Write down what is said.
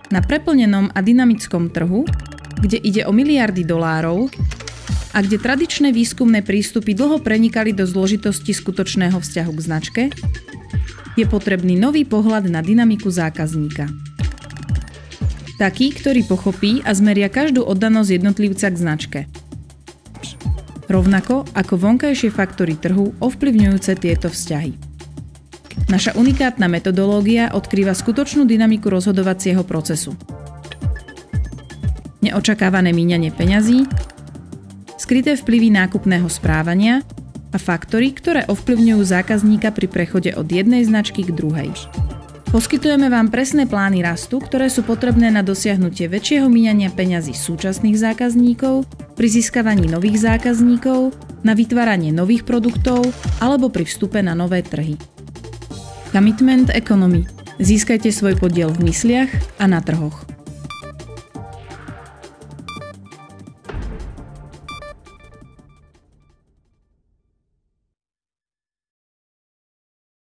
Na preplnenom a dynamickom trhu, kde ide o miliardy dolárov a kde tradičné výskumné prístupy dlho prenikali do zložitosti skutočného vzťahu k značke, je potrebný nový pohľad na dynamiku zákazníka. Taký, ktorý pochopí a zmeria každú oddanosť jednotlivca k značke. Rovnako ako vonkajšie faktory trhu ovplyvňujúce tieto vzťahy. Naša unikátna metodológia odkrýva skutočnú dynamiku rozhodovacieho procesu. Neočakávané míňanie peňazí, skryté vplyvy nákupného správania a faktory, ktoré ovplyvňujú zákazníka pri prechode od jednej značky k druhej. Poskytujeme vám presné plány rastu, ktoré sú potrebné na dosiahnutie väčšieho míňania peňazí súčasných zákazníkov, pri získavaní nových zákazníkov, na vytváranie nových produktov alebo pri vstupe na nové trhy. Commitment Economy. Získajte svoj podiel v mysliach a na trhoch.